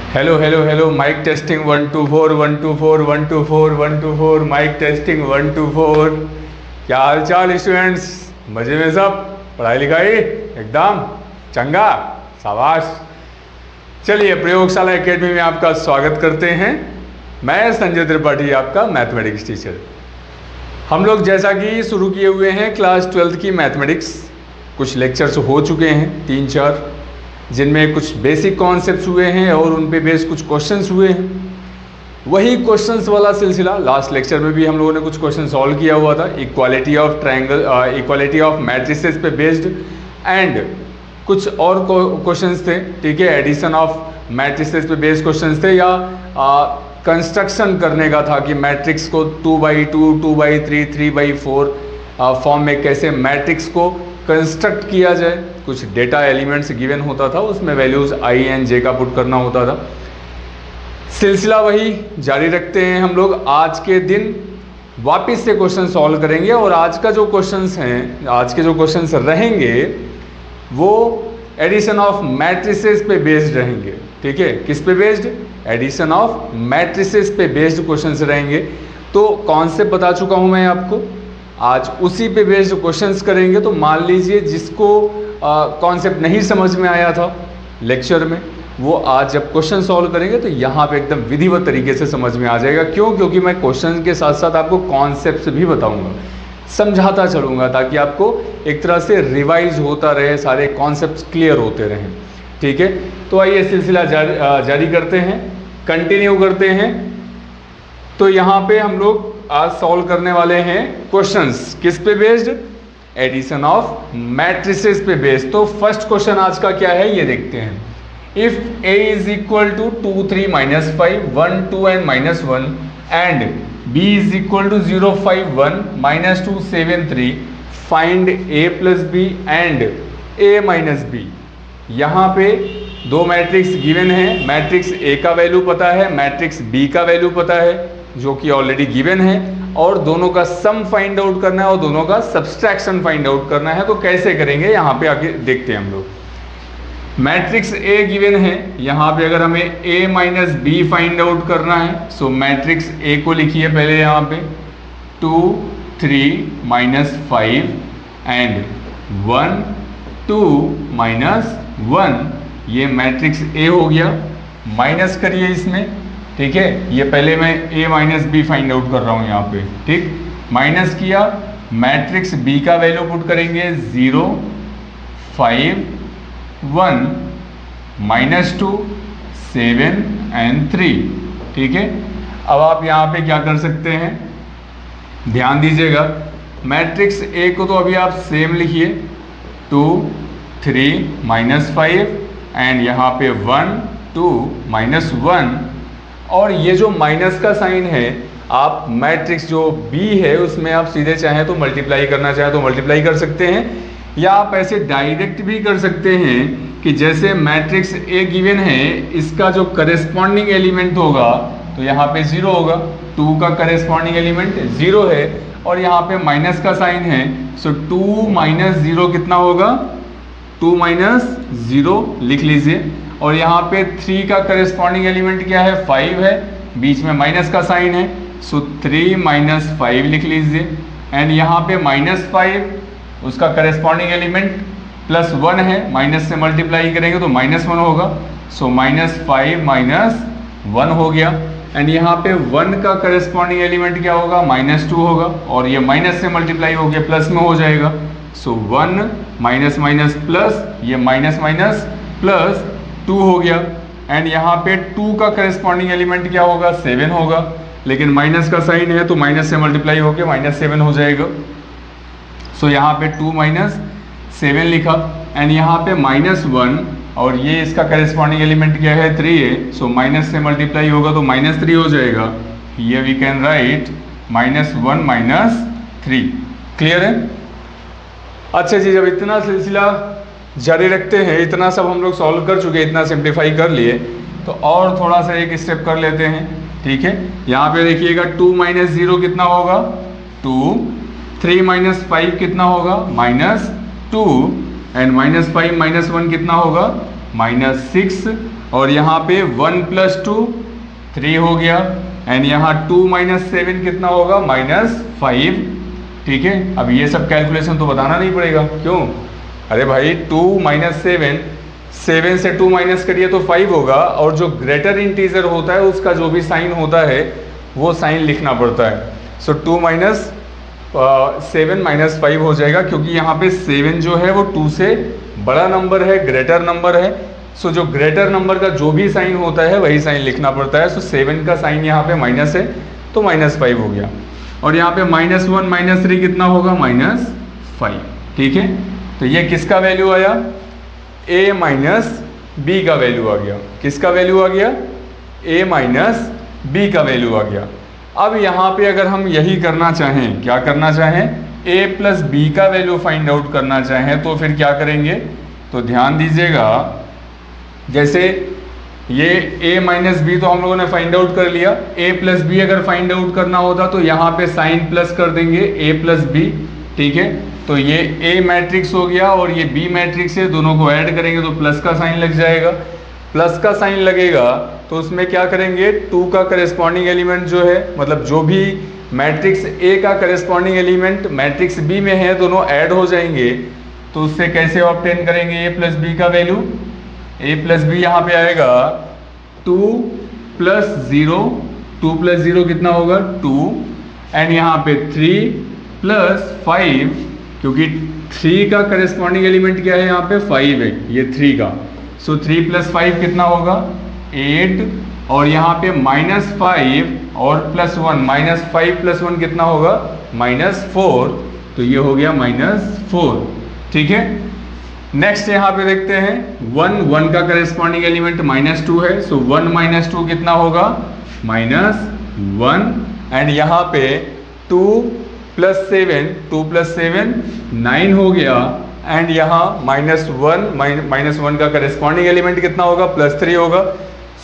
Hello hello hello, mic testing 1 2 4 1 2 4 1 2 4 1 2 4, mic testing 1 2 4। क्या हाल चाल students? मजे में सब? पढ़ाई लिखाई एकदम चंगा? शाबाश। चलिए, प्रयोगशाला एकेडमी में आपका स्वागत करते हैं। मैं संजय त्रिपाठी, आपका मैथमेटिक्स टीचर। हम लोग जैसा कि शुरू किए हुए हैं क्लास 12th की मैथमेटिक्स, कुछ लेक्चर्स हो चुके हैं 3-4, जिनमें कुछ बेसिक कॉन्सेप्ट्स हुए हैं और उन पे बेस्ड कुछ क्वेश्चंस हुए हैं। वही क्वेश्चंस वाला सिलसिला, लास्ट लेक्चर में भी हम लोगों ने कुछ क्वेश्चन सॉल्व किया हुआ था, equality of triangle, equality of matrices पे बेस्ड, एंड कुछ और क्वेश्चंस थे, ठीक है, एडिशन ऑफ मैट्रिसेस पे बेस्ड क्वेश्चंस थे, या कंस्ट्रक्शन करने का था कि मैट्रिक्स को 2x2, 2x3, 3x4 फॉर्म में कैसे मैट्रिक्स को कंस्ट्रक्ट किया जाए। कुछ डेटा एलिमेंट्स गिवन होता था, उसमें वैल्यूज आई एंड जे का पुट करना होता था। सिलसिला वही जारी रखते हैं हम लोग। आज के दिन वापस से क्वेश्चन सॉल्व करेंगे, और आज का जो क्वेश्चंस हैं, आज के जो क्वेश्चंस रहेंगे वो एडिशन ऑफ मैट्रिसेस पे बेस्ड रहेंगे, ठीक है। किस पे बेस्ड? एडिशन ऑफ मैट्रिसेस पे बेस्ड क्वेश्चंस रहेंगे। तो कॉन्सेप्ट बता चुका हूं मैं आपको, आज उसी पे बेस्ड क्वेश्चंस करेंगे। तो मान लीजिए जिसको कॉन्सेप्ट नहीं समझ में आया था लेक्चर में, वो आज जब क्वेश्चन सॉल्व करेंगे तो यहाँ पे एकदम विधिवत तरीके से समझ में आ जाएगा। क्यों? क्योंकि मैं क्वेश्चन के साथ साथ आपको कॉन्सेप्ट्स भी बताऊंगा, समझाता चलूँगा, ताकि आपको एक तरह से रिवाइज होता रहे, सारे कॉन्सेप्ट्स क्लियर होते रहें, ठीक है। तो आइए सिलसिला जारी करते हैं, कंटिन्यू करते हैं। तो यहाँ पे हम लोग आज सॉल्व करने वाले हैं क्वेश्चंस किस पे बेस्ड? एडिशन ऑफ मैट्रिसेस पे बेस्ड। तो फर्स्ट क्वेश्चन आज का क्या है ये देखते हैं। If a is equal to 2 3 -5 1 2 and -1 and b is equal to 0 5 1 -2 7 3, find a plus b and a minus b। यहाँ पे दो मैट्रिक्स गिवन है, मैट्रिक्स a का वैल्यू पता है, मैट्रिक्स b का वैल्यू पता है, जो कि ऑलरेडी गिवन है, और दोनों का सम फाइंड आउट करना है और दोनों का सब्सट्रैक्शन फाइंड आउट करना है। तो कैसे करेंगे यहाँ पे आगे देखते हैं हम लोग। मैट्रिक्स A गिवन है, यहाँ पे अगर हमें A minus B find out करना है, सो मैट्रिक्स A को लिखिए पहले यहाँ पे 2 3 -5 एंड 1 2 -1, ये मैट्रिक्स A हो गया। माइनस करिए इसमें, ठीक है, ये पहले मैं A minus B find out कर रहा हूँ यहाँ पे, ठीक। माइनस किया, मैट्रिक्स B का वैल्यू पुट करेंगे 0 5 1 -2 7 and 3, ठीक है। अब आप यहाँ पे क्या कर सकते हैं, ध्यान दीजिएगा। मैट्रिक्स A को तो अभी आप सेम लिखिए 2 3 -5 एंड यहाँ पे 1 2 -1, और ये जो माइनस का साइन है, आप मैट्रिक्स जो B है उसमें आप सीधे चाहें तो मल्टीप्लाई करना चाहें तो मल्टीप्लाई कर सकते हैं, या आप ऐसे डायरेक्ट भी कर सकते हैं कि जैसे मैट्रिक्स A गिवन है, इसका जो करेस्पॉन्डिंग एलिमेंट होगा तो यहाँ पे 0 होगा, 2 का करेस्पॉन्डिंग एलिमेंट 0 है, और यहाँ पे माइनस का साइन है, सो 2 - 0 कितना होगा? 2 - 0 लिख लीजिए। और यहाँ पे 3 का करेस्पॉन्डिंग एलिमेंट क्या है? 5 है, बीच में माइनस का साइन है, सो 3 - 5 लिख लीजिए। एंड यहाँ पे -5 उसका करेस्पॉन्डिंग एलिमेंट +1 है, माइनस से मल्टीप्लाई करेंगे तो -1 होगा, सो -5 - 1 हो गया। एंड यहाँ पे 1 का करेस्पॉन्डिंग एलिमेंट क्या होगा? -2 होगा, और ये माइनस से मल्टीप्लाई हो गया प्लस में हो जाएगा, सो 1 माइनस प्लस, ये माइनस प्लस 2 हो गया। एंड यहाँ पे 2 का करेस्पॉन्डिंग एलिमेंट क्या होगा? 7 होगा, लेकिन माइनस का साइन है तो माइनस से मल्टीप्लाई होकर -7 हो जाएगा, सो यहाँ पे 2 - 7 लिखा। एंड यहाँ पे -1, और ये इसका करेस्पॉन्डिंग एलिमेंट क्या है? 3 है, सो माइनस से मल्टीप्लाई होगा तो -3 हो जाएगा। ये वी कैन राइट -1 -3। क्लियर है? अच्छा जी, जब इतना सिलसिला जारी रखते हैं, इतना सब हम लोग सॉल्व कर चुके, इतना सिंप्लीफाई कर लिए, तो और थोड़ा सा एक स्टेप कर लेते हैं, ठीक है। यहाँ पे देखिएगा 2 - 0 कितना होगा? 2, 3 - 5 कितना होगा? -2, एंड -5 - 1 कितना होगा? -6, और यहाँ पे 1 + 2 3 हो गया, एंड यहाँ 2 - 7 कितना होगा, -5। ठीक है, अब ये सब कैलकुलेशन तो बताना नहीं पड़ेगा, क्यों? अरे भाई 2 - 7, 7 से 2 माइनस करिए तो 5 होगा, और जो ग्रेटर इंटीजर होता है उसका जो भी साइन होता है वो साइन लिखना पड़ता है। सो 2 - 7 - 5 हो जाएगा, क्योंकि यहाँ पे 7 जो है वो 2 से बड़ा नंबर है, ग्रेटर नंबर है। सो जो ग्रेटर नंबर का जो भी साइन होता है वही साइन लिखना पड़ता है। सो 7 का साइन यहाँ पे माइनस है तो -5 हो गया, और यहाँ पे -1 - 3 कितना होगा, -5। ठीक है, तो ये किसका वैल्यू आया, a - b का वैल्यू आ गया। किसका वैल्यू आ गया, a - b का वैल्यू आ गया। अब यहाँ पे अगर हम यही करना चाहें, क्या करना चाहें, a + b का वैल्यू फाइंड आउट करना चाहें, तो फिर क्या करेंगे, तो ध्यान दीजिएगा, जैसे ये a - b तो हम लोगों ने फाइंड आउट कर लिया, a + b अगर फाइंड आउट करना होता तो यहाँ पे साइन प्लस कर देंगे, a + b। ठीक है, तो ये A मैट्रिक्स हो गया और ये B मैट्रिक्स है, दोनों को ऐड करेंगे तो प्लस का साइन लग जाएगा। प्लस का साइन लगेगा तो उसमें क्या करेंगे, 2 का करेस्पॉन्डिंग एलिमेंट जो है, मतलब जो भी मैट्रिक्स A का करेस्पॉन्डिंग एलिमेंट मैट्रिक्स B में है, दोनों ऐड हो जाएंगे। तो उससे कैसे ऑब्टेन करेंगे A + B का वैल्यू, A + B यहाँ पे आएगा 2 + 0, 2 + 0 कितना होगा, 2, एंड यहाँ पे 3 + 5, क्योंकि 3 का करस्पॉन्डिंग एलिमेंट क्या है, यहाँ पे 5 है, ये 3 का। सो 3 + 5 कितना होगा, 8, और यहाँ पे -5 और +1, -5 + 1 कितना होगा, -4, तो ये हो गया -4। ठीक है, नेक्स्ट यहाँ पे देखते हैं 1 का करस्पॉन्डिंग एलिमेंट -2 है, सो 1 - 2 कितना होगा, -1, एंड यहाँ पे 2 + 7, 2 + 7 9 हो गया, एंड यहाँ -1 का करस्पॉन्डिंग एलिमेंट कितना होगा, +3 होगा।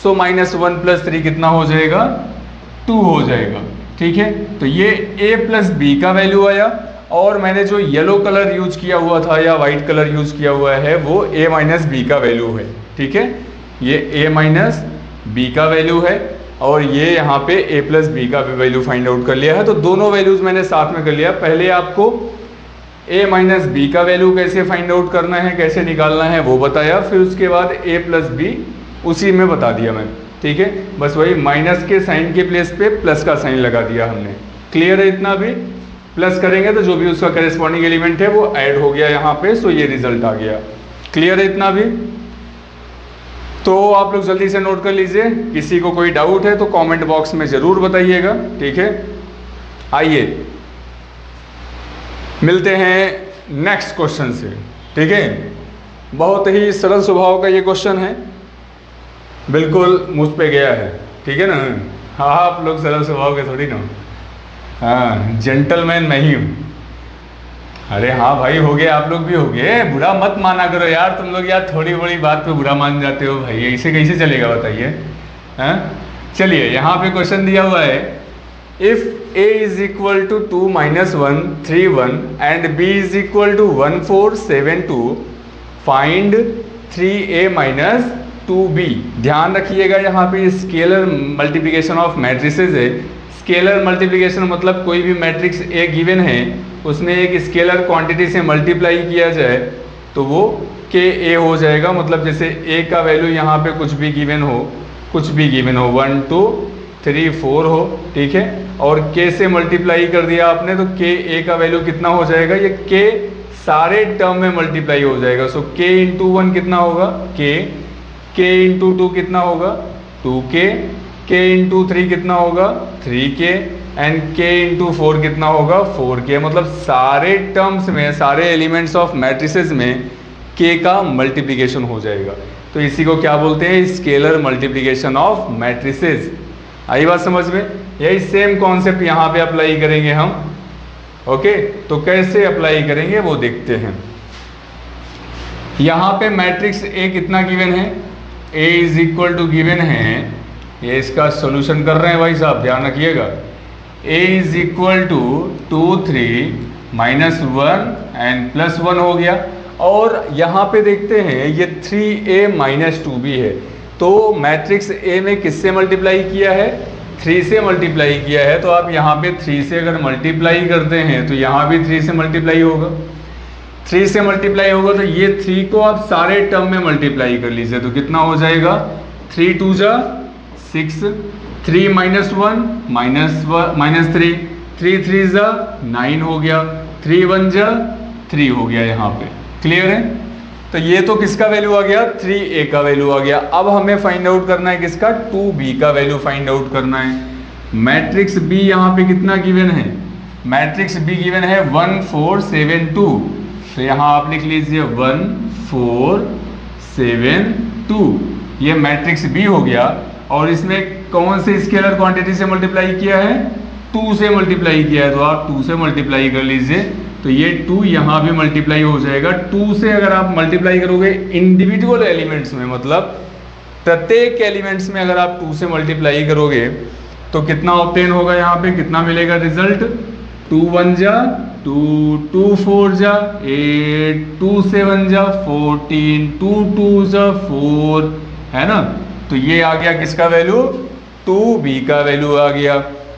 सो -1 + 3 कितना हो जाएगा, 2 हो जाएगा। ठीक है, तो ये a + b का वैल्यू आया, और मैंने जो येलो कलर यूज किया हुआ था या वाइट कलर यूज किया हुआ है वो a - b का वैल्यू है। ठीक है, ये a - b का वैल्यू है, और ये यहाँ पे a + b का भी वैल्यू फाइंड आउट कर लिया है। तो दोनों वैल्यूज मैंने साथ में कर लिया। पहले आपको a - b का वैल्यू कैसे फाइंड आउट करना है, कैसे निकालना है वो बताया, फिर उसके बाद a + b उसी में बता दिया मैं। ठीक है, बस वही माइनस के साइन के प्लेस पे प्लस का साइन लगा दिया हमने। क्लियर है इतना भी? प्लस करेंगे तो जो भी उसका करेस्पॉन्डिंग एलिमेंट है वो ऐड हो गया यहाँ पे, सो ये रिजल्ट आ गया। क्लियर है इतना भी? तो आप लोग जल्दी से नोट कर लीजिए, किसी को कोई डाउट है तो कमेंट बॉक्स में ज़रूर बताइएगा। ठीक है, आइए मिलते हैं नेक्स्ट क्वेश्चन से। ठीक है, बहुत ही सरल स्वभाव का ये क्वेश्चन है, बिल्कुल मुझ पे गया है। ठीक है ना, हाँ आप लोग सरल स्वभाव के थोड़ी ना, हाँ जेंटलमैन मैं ही हूँ। अरे हाँ भाई हो गए, आप लोग भी हो गए, बुरा मत माना करो यार तुम लोग, यार थोड़ी बड़ी बात पे बुरा मान जाते हो भाई, ऐसे कैसे चलेगा बताइए। हाँ चलिए, यहाँ पे क्वेश्चन दिया हुआ है, if a = 2 - 1 3 1 and b = 1 4 7 2 find 3a - 2b। ध्यान रखिएगा यहाँ पे स्केलर मल्टीप्लिकेशन ऑफ मैट्रिसेस है। स्केलर मल्टीप्लिकेशन मतलब कोई भी मैट्रिक्स A गिवन है, उसमें एक स्केलर क्वांटिटी से मल्टीप्लाई किया जाए तो वो KA हो जाएगा। मतलब जैसे A का वैल्यू यहाँ पे कुछ भी गिवन हो, 1 2 3 4 हो, ठीक है, और K से मल्टीप्लाई कर दिया आपने तो KA का वैल्यू कितना हो जाएगा, ये K सारे टर्म में मल्टीप्लाई हो जाएगा। सो K × 1 कितना होगा, K × 2 कितना होगा, 2K, K × 3 कितना होगा, 3K, एंड K × 4 कितना होगा, 4K। मतलब सारे टर्म्स में, सारे एलिमेंट्स ऑफ मैट्रिसेस में K का मल्टीप्लिकेशन हो जाएगा। तो इसी को क्या बोलते हैं, स्केलर मल्टीप्लिकेशन ऑफ मैट्रिसेस। आई बात समझ में? यही सेम कॉन्सेप्ट यहाँ पे अप्लाई करेंगे हम। ओके, तो कैसे अप्लाई करेंगे वो देखते हैं। यहाँ पे मैट्रिक्स A कितना गिवन है, A = गिवन है, ये इसका सॉल्यूशन कर रहे हैं भाई साहब, ध्यान रखिएगा। A = 2 3 -1 एंड +1 हो गया, और यहाँ पे देखते हैं ये 3a - 2b है। तो मैट्रिक्स ए में किससे मल्टीप्लाई किया है? 3 से मल्टीप्लाई किया है। तो आप यहाँ पे 3 से अगर मल्टीप्लाई करते हैं तो यहाँ भी 3 से मल्टीप्लाई होगा। 3 से मल्टीप्लाई होगा तो ये 3 को आप सारे टर्म में मल्टीप्लाई कर लीजिए तो कितना हो जाएगा? 3 2 जा 6, 3 माइनस 1 माइनस 3, 3 3 जा 9 हो गया, 3 1 जा 3 हो गया। यहाँ पे क्लियर है? तो ये तो किसका वैल्यू आ गया? 3a का वैल्यू आ गया। अब हमें फाइंड आउट करना है किसका? 2b का वैल्यू फाइंड आउट करना है। मैट्रिक्स b यहाँ पे कितना गिवन है? मैट्रिक्स b गिवन है 1 4 7 2। तो यहाँ आप लिख लीजिए 1 4 7 2। ये मैट्रिक्स b हो गया। और इसमें कौन से स्केलर क्वांटिटी से मल्टीप्लाई किया है? 2 से मल्टीप्लाई किया है। तो आप 2 से मल्टीप्लाई कर लीजिए तो ये 2 यहाँ भी मल्टीप्लाई हो जाएगा। 2 से अगर आप मल्टीप्लाई करोगे इंडिविजुअल एलिमेंट्स में, मतलब प्रत्येक एलिमेंट्स में अगर आप 2 से मल्टीप्लाई करोगे तो कितना ऑब्टेन होगा? यहाँ पे कितना मिलेगा रिजल्ट? 2 1 जा 2, 2 4 जा 8, 2 7 जा 14, 2 2 जा 4, है ना? तो ये आ गया किसका वैल्यू? 2b का वैल्यू आ गया।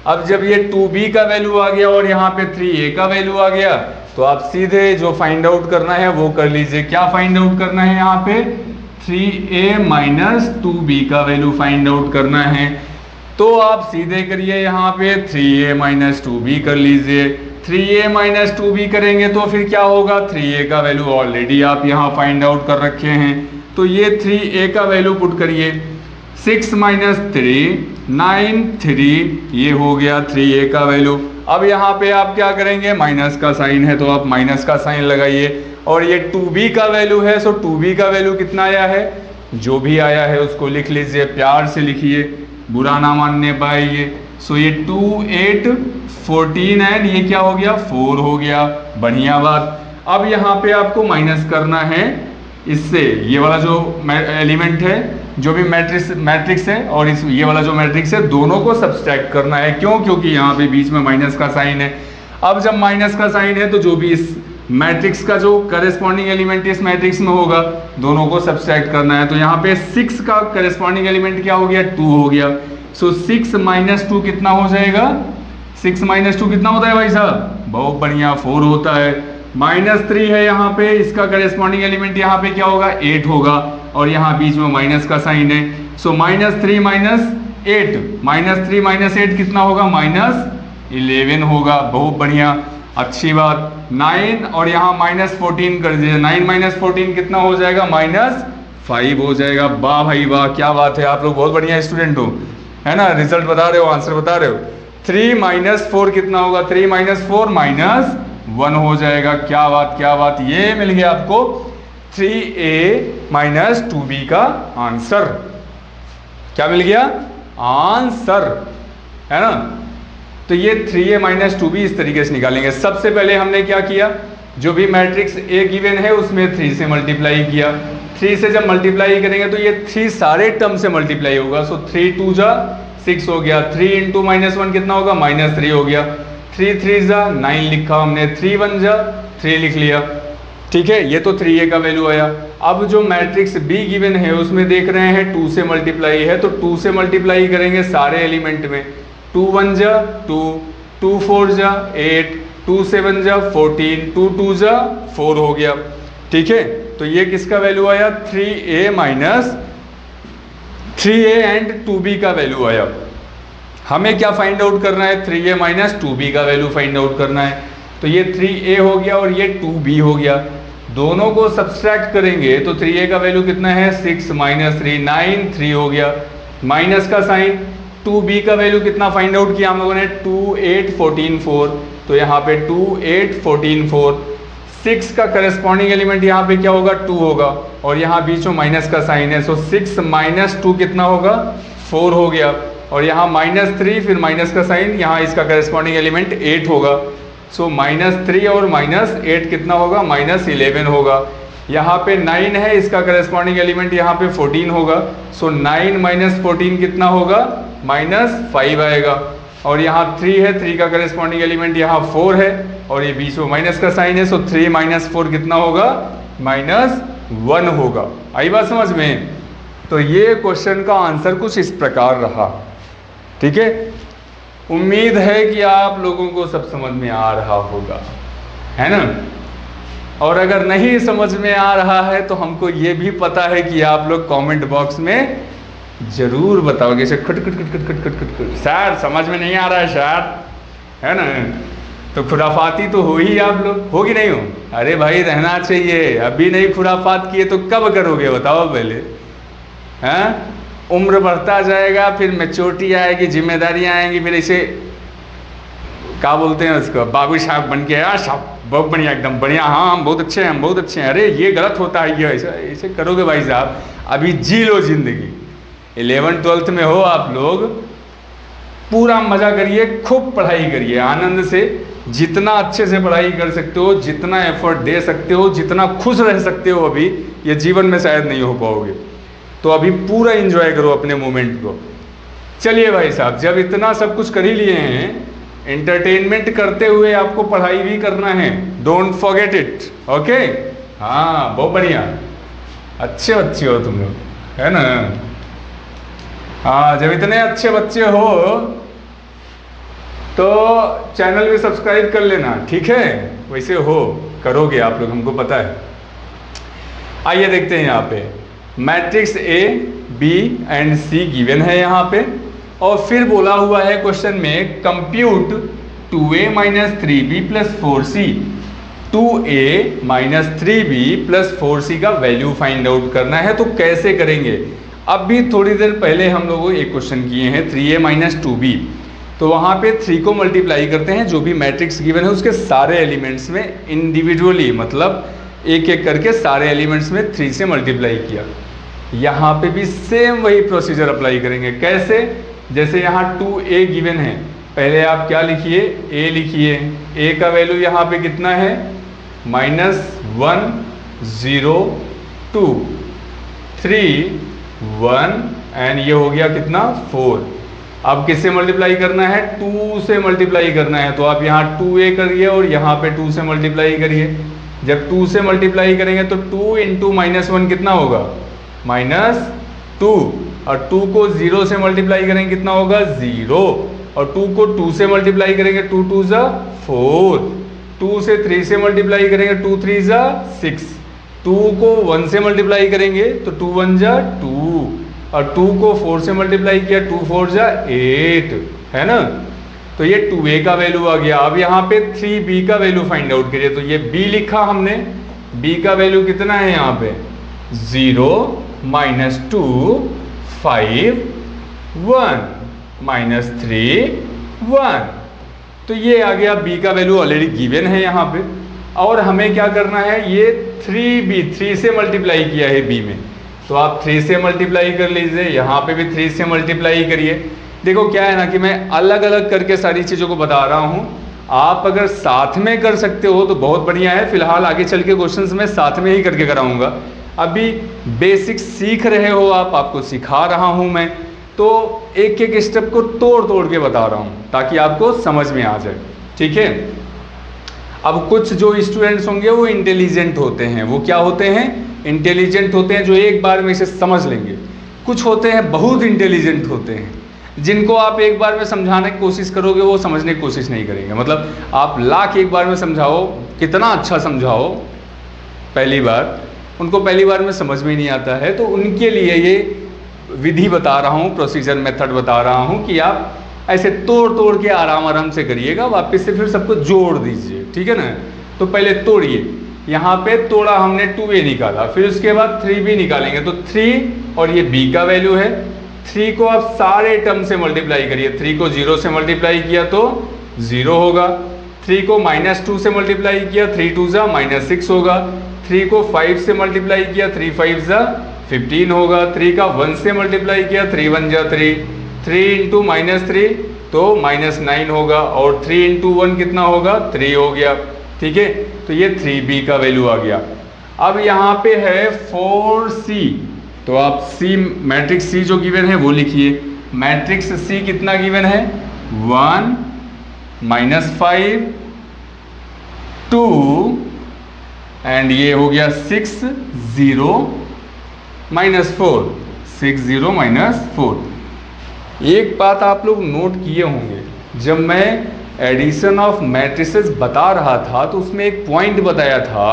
अब जब ये 2b का वैल्यू आ गया और यहाँ पे 3a का वैल्यू आ गया तो आप सीधे जो फाइंड आउट करना है वो कर लीजिए। क्या फाइंड आउट करना है? यहाँ पे 3a माइनस 2b का वैल्यू फाइंड आउट करना है। तो आप सीधे करिए, यहाँ पे 3a माइनस 2b कर लीजिए। 3a माइनस 2b करेंगे तो फिर क्या होगा? 3a का वैल्यू ऑलरेडी आप यहाँ फाइंड आउट कर रखे हैं। तो ये 3a का वैल्यू पुट करिए। 6 माइनस 3 9 3, ये हो गया 3a का वैल्यू। अब यहाँ पे आप क्या करेंगे? माइनस का साइन है तो आप माइनस का साइन लगाइए। और ये 2b का वैल्यू है, सो 2b का वैल्यू कितना आया है? जो भी आया है उसको लिख लीजिए, प्यार से लिखिए, बुरा ना मानने पाइए। सो ये 2 8 14 एंड ये क्या हो गया? 4 हो गया। बढ़िया बात। अब यहाँ पे आपको माइनस करना है इससे, ये वाला जो एलिमेंट है, जो भी मैट्रिक्स है और ये वाला जो मैट्रिक्स है, दोनों को सब्सट्रैक्ट करना है। क्यों? क्योंकि यहाँ पे बीच में माइनस का साइन है। अब जब माइनस का साइन है तो जो भी इस मैट्रिक्स का जो करेस्पॉन्डिंग एलिमेंट इस मैट्रिक्स में होगा दोनों को सब्सट्रैक्ट करना है। तो यहाँ पे 6 का करेस्पॉन्डिंग एलिमेंट क्या हो गया? 2 हो गया। सो 6 माइनस 2 कितना हो जाएगा? 6 माइनस 2 कितना होता है भाई साहब? बहुत बढ़िया, 4 होता है। -3 है यहाँ पे, इसका करेस्पॉन्डिंग एलिमेंट यहाँ पे क्या होगा? 8 होगा। और यहाँ बीच में माइनस का साइन है। सो -3 माइनस 8, -3 माइनस 8 कितना होगा? -11 होगा। बहुत बढ़िया, अच्छी बात। 9 और यहाँ -14 कर दीजिए। 9 माइनस 14 कितना हो जाएगा? -5 हो जाएगा। वाह भाई वाह, क्या बात है, आप लोग बहुत बढ़िया स्टूडेंट हो, है ना? रिजल्ट बता रहे हो, आंसर बता रहे हो। 3 माइनस 4 कितना होगा? 3 माइनस 4 -1 हो जाएगा। क्या बात, क्या बात, ये मिल गया आपको 3a माइनस 2b का आंसर। क्या मिल गया? आंसर, है ना? तो ये 3a माइनस 2b इस तरीके से निकालेंगे। सबसे पहले हमने क्या किया? जो भी मैट्रिक्स a गिवन है उसमें 3 से मल्टीप्लाई किया। 3 से जब मल्टीप्लाई करेंगे तो ये 3 सारे टर्म से मल्टीप्लाई होगा। सो 3 2 जा 6 हो गया। 3 इंटू -1 कितना होगा? -3 हो गया। 3 3 जा 9 लिखा हमने। 3 1 जा 3 लिख लिया। ठीक है, ये तो 3a का वैल्यू आया। अब जो मैट्रिक्स b गिवन है उसमें देख रहे हैं 2 से मल्टीप्लाई है, तो 2 से मल्टीप्लाई करेंगे सारे एलिमेंट में। 2 1 जा 2, 2 4 जा 8, 2 7 जा 14, 2 2 जा 4 हो गया। ठीक है, तो ये किसका वैल्यू आया? 3a minus 3a and 2b का वैल्यू आया। हमें क्या फाइंड आउट करना है? 3a माइनस 2b का वैल्यू फाइंड आउट करना है। तो ये 3a हो गया और ये 2b हो गया। दोनों को सब्सट्रैक्ट करेंगे तो 3a का वैल्यू कितना है? 6 माइनस 3 9 3 हो गया। माइनस का साइन। 2b का वैल्यू कितना फाइंड आउट किया हम लोगों ने? 2 8 14 4। तो यहाँ पे 2 8 14 4। 6 का करस्पॉन्डिंग एलिमेंट यहाँ पे क्या होगा? 2 होगा। और यहाँ बीच में माइनस का साइन है। सो 6 माइनस 2 कितना होगा? 4 हो गया। और यहाँ -3 फिर माइनस का साइन, यहाँ इसका करस्पॉन्डिंग एलिमेंट 8 होगा। सो -3 और -8 कितना होगा? -11 होगा। यहाँ पे 9 है, इसका करस्पॉन्डिंग एलिमेंट यहाँ पे 14 होगा। सो 9 माइनस 14 कितना होगा? -5 आएगा। और यहाँ 3 है, 3 का करस्पॉन्डिंग एलिमेंट यहाँ 4 है और ये बीच में माइनस का साइन है। सो 3 माइनस 4 कितना होगा? -1 होगा। आई बात समझ में? तो ये क्वेश्चन का आंसर कुछ इस प्रकार रहा। ठीक है, उम्मीद है कि आप लोगों को सब समझ में आ रहा होगा, है ना। और अगर नहीं समझ में आ रहा है तो हमको ये भी पता है कि आप लोग कमेंट बॉक्स में जरूर बताओगे, ऐसे खट खट खट खट खट खट खट खट, सर समझ में नहीं आ रहा है सर, है ना। तो खुराफाती तो हो ही आप लोग, हो कि नहीं हो? अरे भाई रहना चाहिए, अभी नहीं खुराफात किए तो कब करोगे बताओ पहले, हैं। उम्र बढ़ता जाएगा, फिर मैच्योरिटी आएगी, जिम्मेदारियां आएंगी, फिर इसे क्या बोलते हैं उसको, बाबू साहब बन के, यार साहब बहुत बढ़िया, एकदम बढ़िया, हाँ हम बहुत अच्छे हैं, हम बहुत अच्छे हैं, अरे ये गलत होता है, ये ऐसा ऐसे करोगे भाई साहब। अभी जी लो जिंदगी, 11th-12th में हो आप लोग, पूरा मजा करिए, खूब पढ़ाई करिए आनंद से, जितना अच्छे से पढ़ाई कर सकते हो, जितना एफर्ट दे सकते हो, जितना खुश रह सकते हो, अभी ये जीवन में शायद नहीं हो पाओगे, तो अभी पूरा एंजॉय करो अपने मोमेंट को। चलिए भाई साहब, जब इतना सब कुछ कर ही लिए हैं, एंटरटेनमेंट करते हुए आपको पढ़ाई भी करना है, डोंट फॉरगेट इट, ओके। हाँ बहुत बढ़िया, अच्छे बच्चे हो तुम लोग, है ना। हाँ, जब इतने अच्छे बच्चे हो तो चैनल भी सब्सक्राइब कर लेना, ठीक है। वैसे हो करोगे आप लोग, हमको पता है। आइए देखते हैं यहाँ पे, matrix A B and C given है यहाँ पे, और फिर बोला हुआ है क्वेश्चन में compute 2a minus 3b plus 4c, 2a minus 3b plus 4c का वैल्यू फाइंड आउट करना है। तो कैसे करेंगे, अब भी थोड़ी देर पहले हम लोगों एक क्वेश्चन किए हैं 3a माइनस 2b, तो वहाँ पे 3 को मल्टीप्लाई करते हैं, जो भी मैट्रिक्स गिवन है उसके सारे एलिमेंट्स में इंडिविजुअली, मतलब एक एक करके सारे एलिमेंट्स में 3 से मल्टीप्लाई किया। यहाँ पे भी सेम वही प्रोसीजर अप्लाई करेंगे। कैसे, जैसे यहाँ 2a गिवन है, पहले आप क्या लिखिए, a लिखिए, a का वैल्यू यहाँ पे कितना है, -1 0 2 3 1 एंड ये हो गया कितना 4। अब किससे मल्टीप्लाई करना है, 2 से मल्टीप्लाई करना है, तो आप यहाँ 2a करिए और यहाँ पे 2 से मल्टीप्लाई करिए। जब 2 से मल्टीप्लाई करेंगे तो 2 इंटू -1 कितना होगा, -2, और 2 को 0 से मल्टीप्लाई करेंगे कितना होगा 0, और 2 को 2 से मल्टीप्लाई करेंगे 2 2 जा 4, 2 से 3 से मल्टीप्लाई करेंगे 2 3 जा 6, 2 को 1 से मल्टीप्लाई करेंगे तो 2 1 जा 2, और 2 को 4 से मल्टीप्लाई किया 2 4 जा 8, है ना। तो ये 2a का वैल्यू आ गया। अब यहाँ पे 3b का वैल्यू फाइंड आउट करिए, तो ये b लिखा हमने, b का वैल्यू कितना है यहाँ पे 0 -2 5 1 -3 1, तो ये आ गया b का वैल्यू ऑलरेडी गिवन है यहाँ पे। और हमें क्या करना है, ये 3b 3 से मल्टीप्लाई किया है b में, तो आप 3 से मल्टीप्लाई कर लीजिए, यहाँ पे भी 3 से मल्टीप्लाई करिए। देखो क्या है ना कि मैं अलग अलग करके सारी चीज़ों को बता रहा हूँ, आप अगर साथ में कर सकते हो तो बहुत बढ़िया है। फिलहाल आगे चल के क्वेश्चंस मैं साथ में ही करके कराऊंगा, अभी बेसिक सीख रहे हो आप, आपको सिखा रहा हूँ मैं, तो एक एक स्टेप को तोड़ तोड़ के बता रहा हूँ ताकि आपको समझ में आ जाए, ठीक है। अब कुछ जो स्टूडेंट्स होंगे वो इंटेलिजेंट होते हैं, वो क्या होते हैं, इंटेलिजेंट होते हैं जो एक बार में इसे समझ लेंगे। कुछ होते हैं बहुत इंटेलिजेंट होते हैं, जिनको आप एक बार में समझाने की कोशिश करोगे वो समझने की कोशिश नहीं करेंगे। मतलब आप लाख एक बार में समझाओ, कितना अच्छा समझाओ, पहली बार उनको पहली बार में समझ में नहीं आता है। तो उनके लिए ये विधि बता रहा हूँ, प्रोसीजर मेथड बता रहा हूँ कि आप ऐसे तोड़ तोड़ के आराम आराम से करिएगा, वापस से फिर सबको जोड़ दीजिए, ठीक है ना। तो पहले तोड़िए, यहाँ पे तोड़ा हमने 2a निकाला, फिर उसके बाद 3b निकालेंगे, तो 3 और ये b का वैल्यू है, 3 को आप सारे टर्म से मल्टीप्लाई करिए, 3 को 0 से मल्टीप्लाई किया तो 0 होगा, 3 को -2 से मल्टीप्लाई किया 3 2 जा -6 होगा, 3 को 5 से मल्टीप्लाई किया 3 5 जा 15 होगा, 3 का 1 से मल्टीप्लाई किया 3 1 जा 3, 3 इंटू -3 तो -9 होगा, और 3 इंटू 1 कितना होगा 3 हो गया, ठीक है। तो ये 3b का वैल्यू आ गया। अब यहाँ पे है 4c, तो आप c मैट्रिक्स c जो गिवन है वो लिखिए। मैट्रिक्स c कितना गिवन है 1 -5 2 एंड ये हो गया 6 0 -4, 6 0 -4। एक बात आप लोग नोट किए होंगे, जब मैं एडिशन ऑफ मैट्रिसेस बता रहा था तो उसमें एक पॉइंट बताया था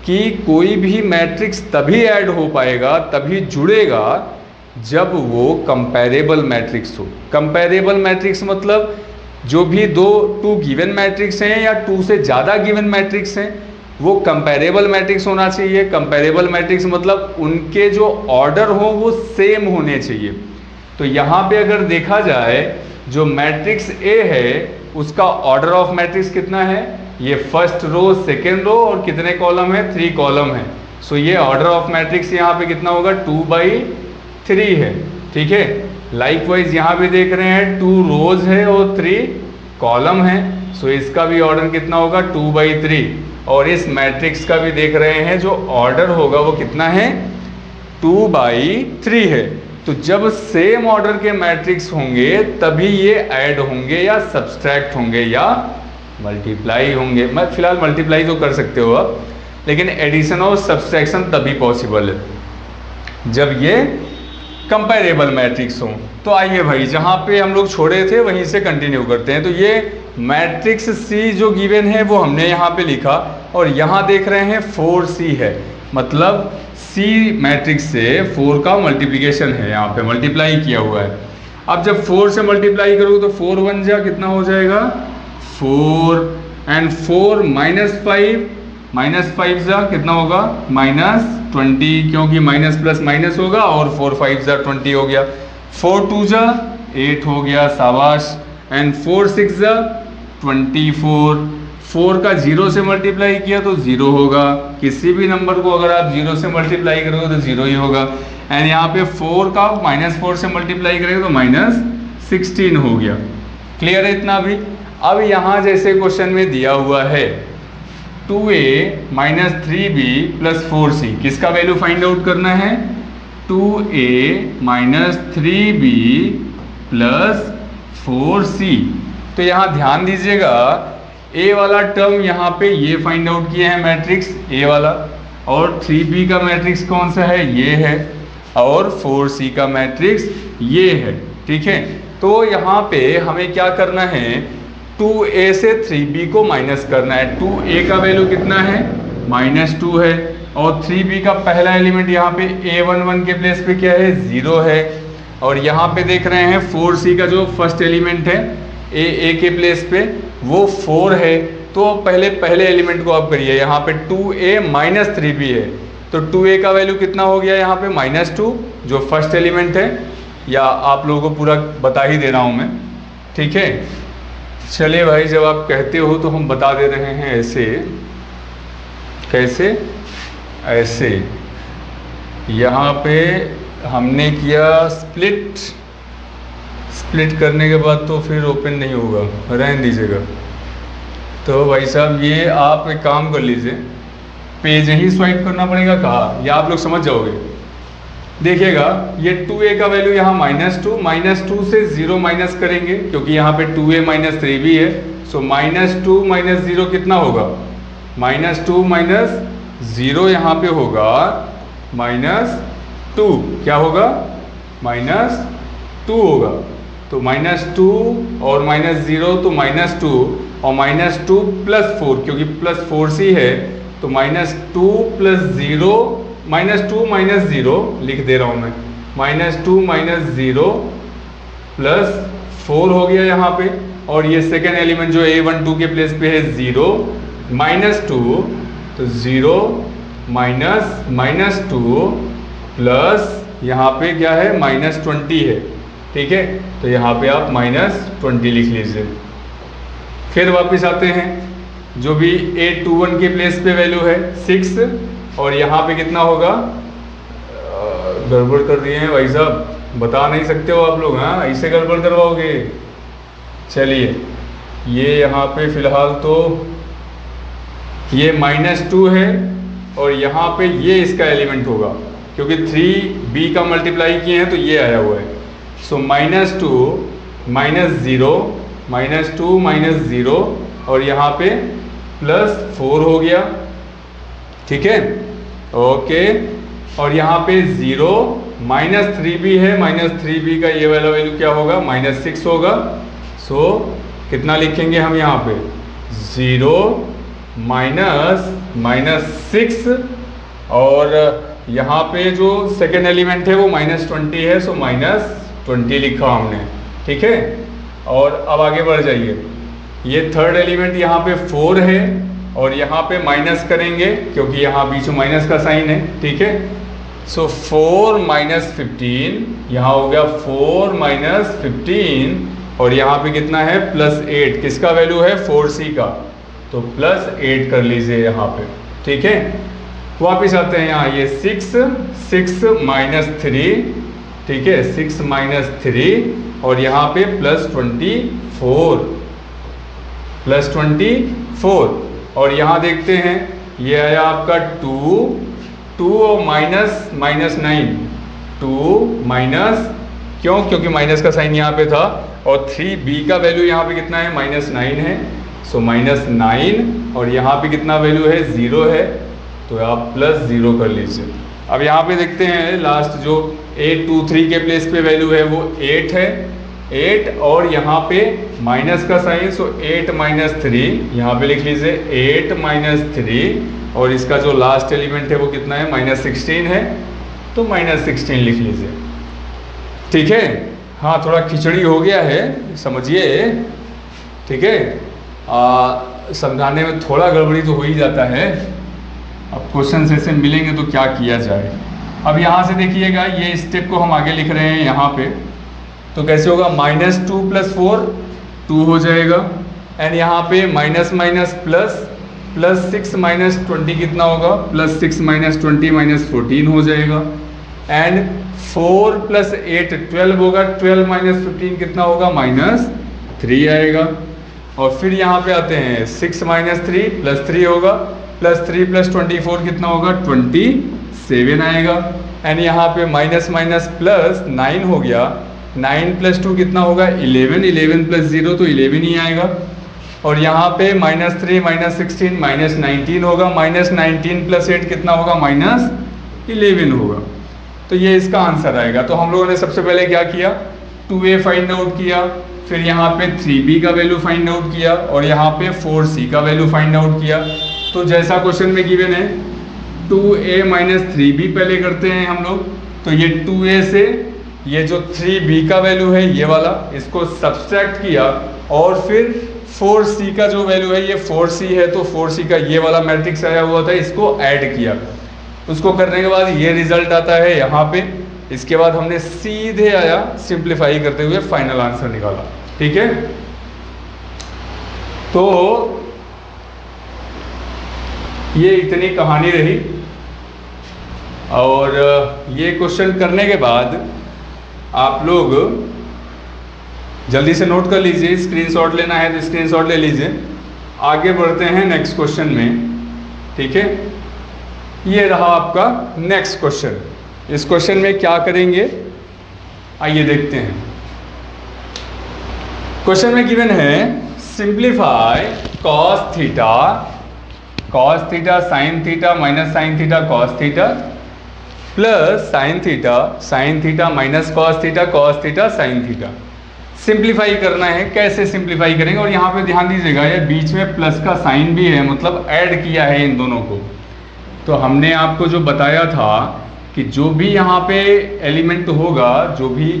कि कोई भी मैट्रिक्स तभी ऐड हो पाएगा, तभी जुड़ेगा, जब वो कंपैरेबल मैट्रिक्स हो। कंपैरेबल मैट्रिक्स मतलब जो भी टू गिवन मैट्रिक्स हैं या टू से ज़्यादा गिवन मैट्रिक्स हैं वो कंपैरेबल मैट्रिक्स होना चाहिए। कंपैरेबल मैट्रिक्स मतलब उनके जो ऑर्डर हो वो सेम होने चाहिए। तो यहाँ पे अगर देखा जाए जो मैट्रिक्स ए है उसका ऑर्डर ऑफ मैट्रिक्स कितना है, ये फर्स्ट रो, सेकेंड रो और कितने कॉलम है, 3 कॉलम है। सो ये ऑर्डर ऑफ मैट्रिक्स यहाँ पे कितना होगा, 2/3 है। ठीक है, लाइकवाइज यहाँ पे देख रहे हैं 2 रोज है और 3 कॉलम है। सो इसका भी ऑर्डर कितना होगा, 2/3। और इस मैट्रिक्स का भी देख रहे हैं जो ऑर्डर होगा वो कितना है, 2/3 है। तो जब सेम ऑर्डर के मैट्रिक्स होंगे तभी ये ऐड होंगे या सब्सट्रैक्ट होंगे या मल्टीप्लाई होंगे। मैं फिलहाल मल्टीप्लाई तो कर सकते हो आप, लेकिन एडिशन और सब्सट्रैक्शन तभी पॉसिबल है जब ये कंपैरेबल मैट्रिक्स हो। तो आइए भाई, जहाँ पे हम लोग छोड़े थे वहीं से कंटिन्यू करते हैं। तो ये मैट्रिक्स सी जो गिवन है वो हमने यहाँ पे लिखा, और यहाँ देख रहे हैं 4C है, मतलब सी मैट्रिक्स से 4 का मल्टीप्लिकेशन है, यहाँ पे मल्टीप्लाई किया हुआ है। अब जब 4 से मल्टीप्लाई करोगे तो 4 1 जा कितना हो जाएगा, 4 एंड 4 -5 जा कितना होगा, -20, क्योंकि माइनस प्लस माइनस होगा, और 4 5 जा 20 हो गया। 4 2 जा 8 हो गया, शाबाश। एंड 4 6 जा 24। 4 का 0 से मल्टीप्लाई किया तो 0 होगा। किसी भी नंबर को अगर आप 0 से मल्टीप्लाई करोगे तो 0 ही होगा। एंड यहाँ पे 4 का -4 से मल्टीप्लाई करेंगे तो -16 हो गया। क्लियर है इतना भी। अब यहाँ जैसे क्वेश्चन में दिया हुआ है 2a - 3b + 4c, किसका वैल्यू फाइंड आउट करना है, 2a - 3b + 4c। तो यहाँ ध्यान दीजिएगा, ए वाला टर्म यहाँ पे ये फाइंड आउट किए हैं मैट्रिक्स ए वाला, और 3b का मैट्रिक्स कौन सा है, ये है, और 4c का मैट्रिक्स ये है। ठीक है, तो यहाँ पे हमें क्या करना है, 2a से 3b को माइनस करना है। 2a का वैल्यू कितना है, -2 है, और 3b का पहला एलिमेंट यहाँ पे a11 के प्लेस पे क्या है, 0 है। और यहाँ पे देख रहे हैं 4c का जो फर्स्ट एलिमेंट है a के प्लेस पे वो 4 है। तो पहले एलिमेंट को आप करिए, यहाँ पे 2a - 3b है, तो 2a का वैल्यू कितना हो गया यहाँ पे, -2 जो फर्स्ट एलिमेंट है, या आप लोगों को पूरा बता ही दे रहा हूँ मैं। ठीक है, चलिए भाई, जब आप कहते हो तो हम बता दे रहे हैं ऐसे। कैसे, ऐसे यहाँ पे हमने किया स्प्लिट करने के बाद तो फिर ओपन नहीं होगा, रहने दीजिएगा। तो भाई साहब ये आप एक काम कर लीजिए, पेज ही स्वाइप करना पड़ेगा कहाँ, या आप लोग समझ जाओगे। देखिएगा ये 2a का वैल्यू यहाँ -2 से 0 माइनस करेंगे, क्योंकि यहाँ पे 2a - 3b है। सो -2 - 0 कितना होगा, -2 - 0 यहाँ पे होगा -2, क्या होगा, -2 होगा। तो -2 और -0 तो -2, और -2 + 4, क्योंकि +4c है, तो -2 + 0, -2 - 0 लिख दे रहा हूँ मैं, -2 - 0 + 4 हो गया यहाँ पे। और ये सेकेंड एलिमेंट जो a12 के प्लेस पे है 0 -2, तो 0 -2 प्लस यहाँ पे क्या है, -20 है। ठीक है, तो यहाँ पे आप -20 लिख लीजिए। फिर वापस आते हैं, जो भी a21 के प्लेस पे वैल्यू है 6, और यहाँ पे कितना होगा, गड़बड़ कर दिए हैं भाई साहब, बता नहीं सकते हो आप लोग, हाँ ऐसे गड़बड़ करवाओगे। चलिए ये यहाँ पे फिलहाल तो ये -2 है, और यहाँ पे ये इसका एलिमेंट होगा, क्योंकि 3b का मल्टीप्लाई किए हैं तो ये आया हुआ है। सो -2 - 0 और यहाँ पे +4 हो गया। ठीक है, ओके, और यहाँ पे 0 -3b है, -3b का ये वाला वैल्यू क्या होगा, -6 होगा। सो कितना लिखेंगे हम यहाँ पे, 0 -6, और यहाँ पे जो सेकेंड एलिमेंट है वो -20 है, सो -20 लिखा हमने, ठीक है। और अब आगे बढ़ जाइए, ये थर्ड एलिमेंट यहाँ पे 4 है, और यहाँ पे माइनस करेंगे क्योंकि यहाँ बीच में माइनस का साइन है, ठीक है। सो 4 - 15, यहाँ हो गया 4 - 15, और यहाँ पे कितना है, +8, किसका वैल्यू है, 4c का, तो +8 कर लीजिए यहाँ पे, ठीक है। वापिस आते हैं यहाँ, ये 6 -3, ठीक है, 6 - 3, और यहाँ पे +24, और यहाँ देखते हैं ये आया आपका 2 और -9, 2 माइनस, क्यों, क्योंकि माइनस का साइन यहाँ पे था, और 3b का वैल्यू यहाँ पे कितना है, -9 है, सो -9, और यहाँ पे कितना वैल्यू है, 0 है, तो आप +0 कर लीजिए। अब यहाँ पे देखते हैं लास्ट जो 8 2 3 के प्लेस पे वैल्यू है वो 8 है, 8, और यहाँ पे माइनस का साइन, सो 8 - 3, यहाँ पे लिख लीजिए 8 - 3, और इसका जो लास्ट एलिमेंट है वो कितना है, -16 है, तो -16 लिख लीजिए, ठीक है। हाँ, थोड़ा खिचड़ी हो गया है, समझिए, ठीक है। समझाने में थोड़ा गड़बड़ी तो हो ही जाता है, अब क्वेश्चन ऐसे मिलेंगे तो क्या किया जाए। अब यहाँ से देखिएगा, ये स्टेप को हम आगे लिख रहे हैं यहाँ पे, तो कैसे होगा, -2 + 4 2 हो जाएगा, एंड यहाँ पे माइनस +6 - 20 कितना होगा, +6 - 20 - 14 हो जाएगा, एंड 4 + 8 12 होगा, 12 - 15 कितना होगा, -3 आएगा। और फिर यहाँ पे आते हैं 6 - 3 +3 होगा, +3 + 24 कितना होगा, 27 आएगा, एंड यहाँ पे +9 हो गया, 9 + 2 कितना होगा, 11, 11 + 0 तो 11 ही आएगा, और यहाँ पे -3 - 16 -19 होगा, -19 + 8 कितना होगा, -11 होगा, तो ये इसका आंसर आएगा। तो हम लोगों ने सबसे पहले क्या किया, 2a फाइंड आउट किया, फिर यहाँ पे 3b का वैल्यू फाइंड आउट किया, और यहाँ पे 4c का वैल्यू फाइंड आउट किया। तो जैसा क्वेश्चन में गिवन है, 2a - 3b पहले करते हैं हम लोग, तो ये 2a से ये जो 3b का वैल्यू है ये वाला, इसको सब्सट्रैक्ट किया, और फिर 4c का जो वैल्यू है ये 4c है, तो 4c का ये वाला मैट्रिक्स आया हुआ था, इसको ऐड किया। उसको करने के बाद ये रिजल्ट आता है यहाँ पे, इसके बाद हमने सीधे आया सिंप्लीफाई करते हुए फाइनल आंसर निकाला, ठीक है। तो ये इतनी कहानी रही, और ये क्वेश्चन करने के बाद आप लोग जल्दी से नोट कर लीजिए, स्क्रीनशॉट लेना है तो स्क्रीनशॉट ले लीजिए। आगे बढ़ते हैं नेक्स्ट क्वेश्चन में, ठीक है। ये रहा आपका नेक्स्ट क्वेश्चन। इस क्वेश्चन में क्या करेंगे, आइए देखते हैं। क्वेश्चन में गिवन है, simplify cos theta sin theta minus sin theta cos theta plus sin theta minus cos theta sin theta. Simplify करना है, कैसे सिंप्लीफाई करेंगे, और यहाँ पे ध्यान दीजिएगा ये बीच में प्लस का साइन भी है, मतलब ऐड किया है इन दोनों को। तो हमने आपको जो बताया था कि जो भी यहाँ पे एलिमेंट होगा, जो भी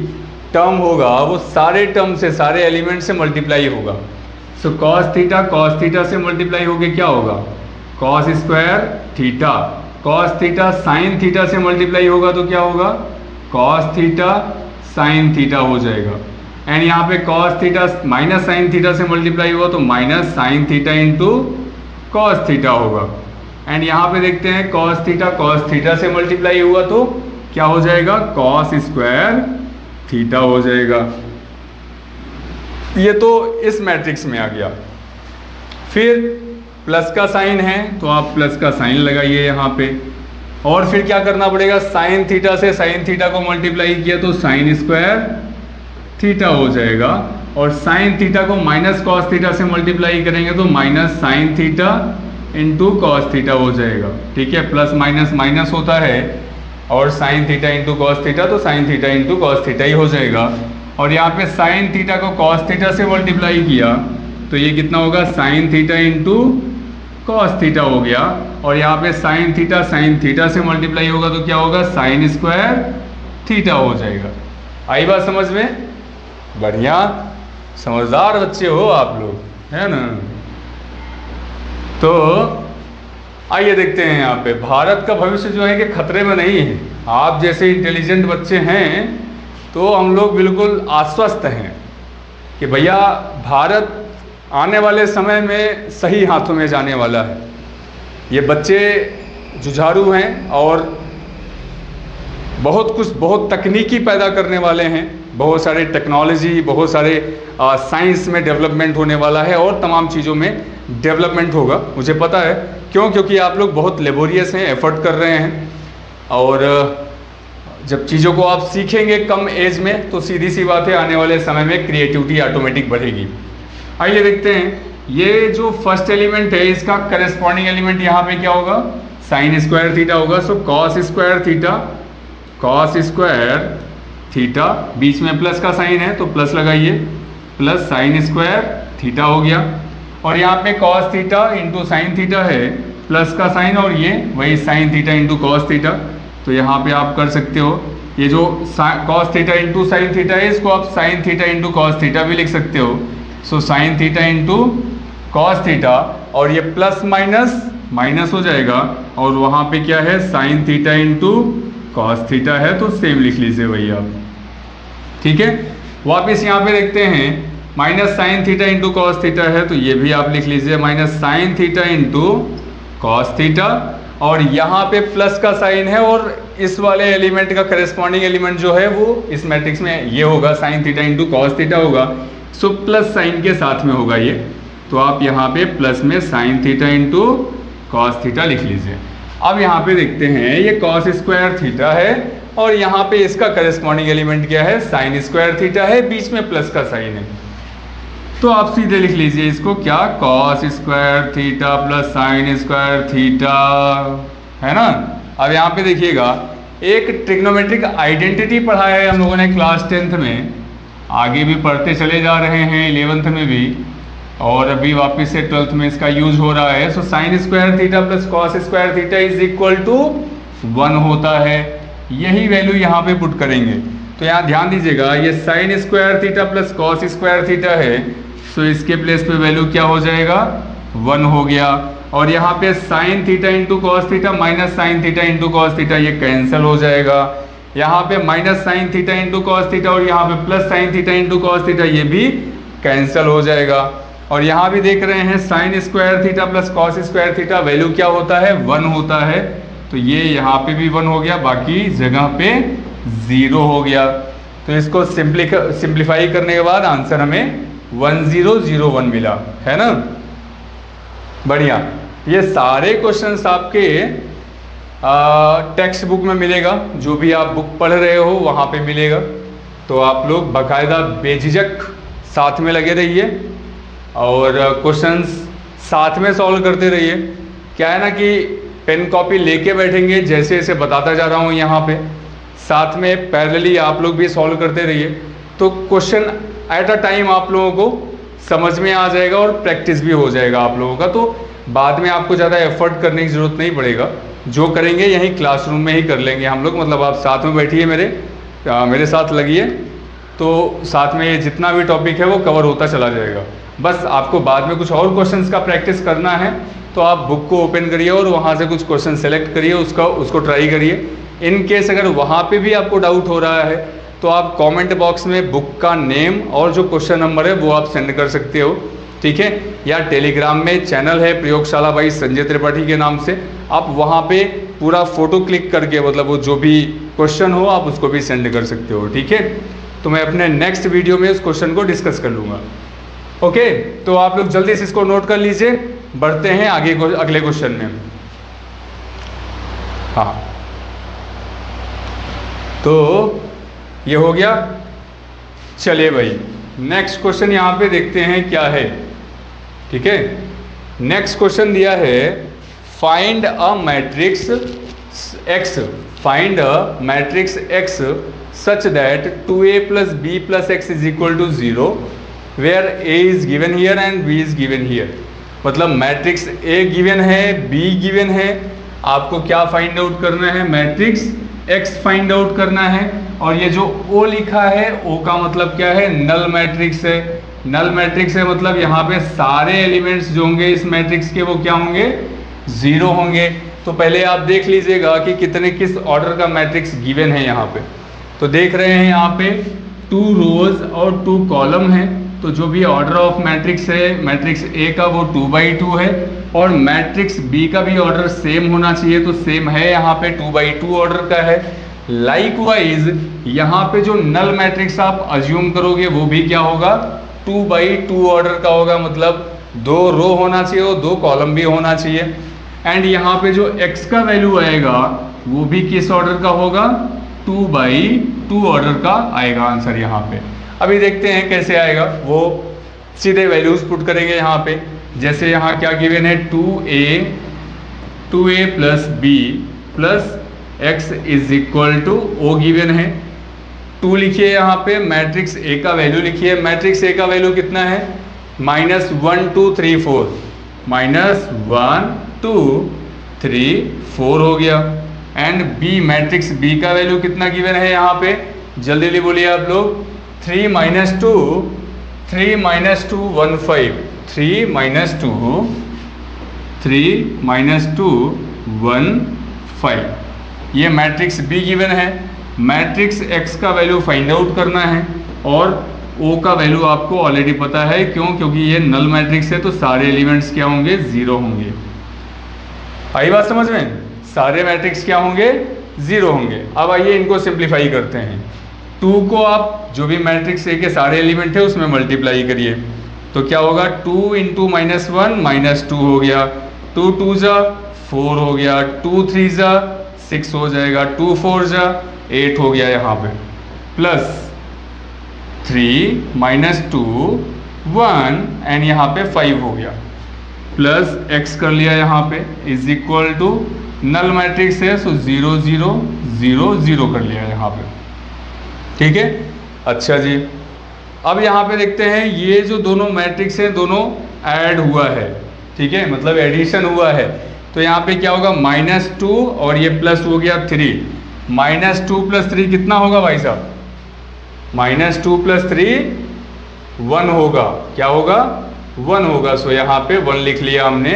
टर्म होगा, वो सारे टर्म से, सारे एलिमेंट से मल्टीप्लाई होगा। सो cos थीटा से मल्टीप्लाई होके क्या होगा, cos square theta, cos theta sine theta से मल्टीप्लाई होगा तो क्या होगा, cos थीटा साइन थीटा हो जाएगा। एंड यहाँ पे cos theta minus sine theta से मल्टीप्लाई हुआ तो minus sign theta into cos theta होगा। एंड यहाँ पे देखते हैं cos थीटा से मल्टीप्लाई हुआ तो क्या हो जाएगा, cos स्क्वायर थीटा हो जाएगा। ये तो इस मैट्रिक्स में आ गया। फिर प्लस का साइन है तो आप प्लस का साइन लगाइए यहाँ पे, और फिर क्या करना पड़ेगा, साइन थीटा से साइन थीटा को मल्टीप्लाई किया तो साइन स्क्वायर थीटा हो जाएगा, और साइन थीटा को माइनस कॉस थीटा से मल्टीप्लाई करेंगे तो minus sign theta into cos theta हो जाएगा। ठीक है, प्लस माइनस माइनस होता है और sine theta into cos theta, तो sine theta into cos theta ही हो जाएगा। और यहाँ पे साइन थीटा को कॉस थीटा से मल्टीप्लाई किया तो ये कितना होगा, sine theta into cos theta हो गया। और यहाँ पे साइन थीटा से मल्टीप्लाई होगा तो क्या होगा, साइन स्क्वायर थीटा हो जाएगा। आई बात समझ में? बढ़िया, समझदार बच्चे हो आप लोग, है ना। तो आइए देखते हैं यहाँ पे, भारत का भविष्य जो है कि खतरे में नहीं है। आप जैसे इंटेलिजेंट बच्चे हैं तो हम लोग बिल्कुल आश्वस्त हैं कि भैया भारत आने वाले समय में सही हाथों में जाने वाला है। ये बच्चे जुझारू हैं और बहुत कुछ, बहुत तकनीकी पैदा करने वाले हैं, बहुत सारे टेक्नोलॉजी, बहुत सारे साइंस में डेवलपमेंट होने वाला है और तमाम चीज़ों में डेवलपमेंट होगा, मुझे पता है। क्यों? क्योंकि आप लोग बहुत लेबोरियस हैं, एफर्ट कर रहे हैं, और जब चीज़ों को आप सीखेंगे कम एज में तो सीधी सी बात है आने वाले समय में क्रिएटिविटी ऑटोमेटिक बढ़ेगी। आइए देखते हैं, ये जो फर्स्ट एलिमेंट है इसका करेस्पॉन्डिंग एलिमेंट यहाँ पे क्या होगा, साइन स्क्वायर थीटा होगा। सो कॉस स्क्वायर थीटा, बीच में प्लस का साइन है तो प्लस लगाइए, प्लस साइन स्क्वायर थीटा हो गया। और यहाँ पे cos theta into sine theta है, प्लस का साइन, और ये वही sign theta into cos theta. तो यहाँ पे आप कर सकते हो, ये जो cos theta into sine theta है इसको आप sign theta into cos theta भी लिख सकते हो। So sine theta into cos theta, और ये प्लस माइनस माइनस हो जाएगा, और वहाँ पे क्या है, sign theta into cos theta है, तो सेम लिख लीजिए वही आप। ठीक है, वापस यहाँ पे देखते हैं, minus sign theta into cos theta है तो ये भी आप लिख लीजिए, minus sign theta into cos theta. और यहाँ पे प्लस का साइन है और इस वाले एलिमेंट का करेस्पॉन्डिंग एलिमेंट जो है वो इस मैट्रिक्स में ये होगा, sine theta into cos theta होगा। सो प्लस साइन के साथ में होगा ये, तो आप यहाँ पे प्लस में sign theta into cos theta लिख लीजिए। अब यहाँ पे देखते हैं, ये कॉस स्क्वायर थीटा है और यहाँ पे इसका करेस्पॉन्डिंग एलिमेंट क्या है, साइन स्क्वायर थीटा है, बीच में प्लस का साइन है। तो आप सीधे लिख लीजिए इसको, क्या, cos square theta plus sign square theta, है ना। अब यहाँ पे देखिएगा, एक ट्रिग्नोमेट्रिक आइडेंटिटी पढ़ाया है हम लोगों ने क्लास 10th में, आगे भी पढ़ते चले जा रहे हैं 11th में भी, और अभी वापस से 12th में इसका यूज हो रहा है। So sine square theta plus cos square theta is equal to 1 होता है। यही वैल्यू यहाँ पे पुट करेंगे, तो यहाँ ध्यान दीजिएगा, ये sign square theta plus cos square theta है, सो इसके प्लेस पे वैल्यू क्या हो जाएगा, 1 हो गया। और यहाँ पे sine theta into cos theta minus sign theta into cos theta, ये कैंसिल हो जाएगा। यहाँ पे minus sign theta into cos theta और यहाँ पे plus sign theta into cos theta, ये भी कैंसिल हो जाएगा। और यहाँ भी देख रहे हैं, sign square theta plus cos square theta value क्या होता है, 1 होता है, तो ये यहाँ पे भी 1 हो गया, बाकी जगह पे 0 हो गया। तो इसको सिंप्लीफाई करने के बाद आंसर हमें 1001 मिला, है ना। बढ़िया, ये सारे क्वेश्चंस आपके टेक्स्ट बुक में मिलेगा, जो भी आप बुक पढ़ रहे हो वहाँ पे मिलेगा। तो आप लोग बाकायदा बेझिझक साथ में लगे रहिए और क्वेश्चंस साथ में सॉल्व करते रहिए। क्या है ना कि पेन कॉपी लेके बैठेंगे, जैसे जैसे बताता जा रहा हूँ यहाँ पे, साथ में पैरेलली आप लोग भी सॉल्व करते रहिए, तो क्वेश्चन एट अ टाइम आप लोगों को समझ में आ जाएगा और प्रैक्टिस भी हो जाएगा आप लोगों का। तो बाद में आपको ज़्यादा एफर्ट करने की ज़रूरत नहीं पड़ेगा, जो करेंगे यहीं क्लासरूम में ही कर लेंगे हम लोग। मतलब आप साथ में बैठिए, मेरे साथ लगिए, तो साथ में ये जितना भी टॉपिक है वो कवर होता चला जाएगा। बस आपको बाद में कुछ और क्वेश्चंस का प्रैक्टिस करना है तो आप बुक को ओपन करिए और वहाँ से कुछ क्वेश्चन सेलेक्ट करिए, उसको ट्राई करिए। इन केस अगर वहाँ पे भी आपको डाउट हो रहा है तो आप कमेंट बॉक्स में बुक का नेम और जो क्वेश्चन नंबर है वो आप सेंड कर सकते हो, ठीक है। या टेलीग्राम में चैनल है प्रयोगशाला बाई संजय त्रिपाठी के नाम से, आप वहाँ पे पूरा फोटो क्लिक करके, मतलब वो जो भी क्वेश्चन हो आप उसको भी सेंड कर सकते हो, ठीक है। तो मैं अपने नेक्स्ट वीडियो में उस क्वेश्चन को डिस्कस कर लूँगा। ओके, तो आप लोग जल्दी से इसको नोट कर लीजिए, बढ़ते हैं आगे अगले क्वेश्चन में। हाँ, तो ये हो गया। चलिए भाई, नेक्स्ट क्वेश्चन यहाँ पे देखते हैं क्या है, ठीक है। नेक्स्ट क्वेश्चन दिया है, find a matrix X find a matrix x such that 2a plus b plus x is equal to 0 where a is given here and b is given here। मतलब मैट्रिक्स a गिवन है, b given है, आपको क्या find out करना है, matrix x find out करना है। और ये जो o लिखा है, o का मतलब क्या है, नल मैट्रिक्स है। नल मैट्रिक्स है मतलब यहाँ पे सारे एलिमेंट्स जो होंगे इस मैट्रिक्स के वो क्या होंगे, जीरो होंगे। तो पहले आप देख लीजिएगा कि किस ऑर्डर का मैट्रिक्स गिवन है यहाँ पे। तो देख रहे हैं यहाँ पे 2 रोज और 2 कॉलम है। तो जो भी ऑर्डर ऑफ मैट्रिक्स है, मैट्रिक्स ए का वो 2/2 है और मैट्रिक्स बी का भी ऑर्डर सेम होना चाहिए, तो सेम है, यहाँ पे 2/2 ऑर्डर का है। लाइकवाइज यहाँ पे जो नल मैट्रिक्स आप अज्यूम करोगे वो भी क्या होगा, 2/2 ऑर्डर का होगा, मतलब 2 रो होना चाहिए और 2 कॉलम भी होना चाहिए। एंड यहाँ पे जो x का वैल्यू आएगा वो भी किस ऑर्डर का होगा, 2/2 ऑर्डर का आएगा आंसर यहाँ पे। अभी देखते हैं कैसे आएगा, वो सीधे वैल्यूज पुट करेंगे यहाँ पे। जैसे यहाँ क्या गिवन है, 2a plus b plus x is equal to o given है। 2 लिखिए यहाँ पे, मैट्रिक्स a का वैल्यू लिखिए। मैट्रिक्स a का वैल्यू कितना है, -1 2 3 4, -1 2 3 4 हो गया। एंड b, मैट्रिक्स b का वैल्यू कितना गिवन है यहाँ पे, जल्दी जल्दी बोलिए आप लोग, 3 - 2 3 - 2 1 5, 3 - 2 1 5, ये मैट्रिक्स b गिवन है। मैट्रिक्स x का वैल्यू फाइंड आउट करना है और o का वैल्यू आपको ऑलरेडी पता है, क्यों, क्योंकि ये नल मैट्रिक्स है तो सारे एलिमेंट्स क्या होंगे, 0 होंगे। आई बात समझ में, सारे मैट्रिक्स क्या होंगे, 0 होंगे। अब आइए इनको सिंप्लीफाई करते हैं। 2 को आप जो भी मैट्रिक्स ए के सारे एलिमेंट है उसमें मल्टीप्लाई करिए, तो क्या होगा, 2 × -1 -2 हो गया, 2 2 जा 4 हो गया, 2 3 जा 6 हो जाएगा, 2 4 जा 8 हो गया यहाँ पे, प्लस 3 - 2 1 एंड यहाँ पे 5 हो गया, प्लस x कर लिया यहाँ पे, is equal to null matrix है सो 0 0 0 0 कर लिया यहाँ पे, ठीक है। अच्छा जी, अब यहाँ पे देखते हैं ये जो दोनों मैट्रिक्स हैं दोनों ऐड हुआ है, ठीक है, मतलब एडिशन हुआ है। तो यहाँ पे क्या होगा, -2 और ये प्लस हो गया 3, -2 + 3 कितना होगा भाई साहब, -2 + 3 1 होगा, क्या होगा, 1 होगा। सो यहाँ पे 1 लिख लिया हमने,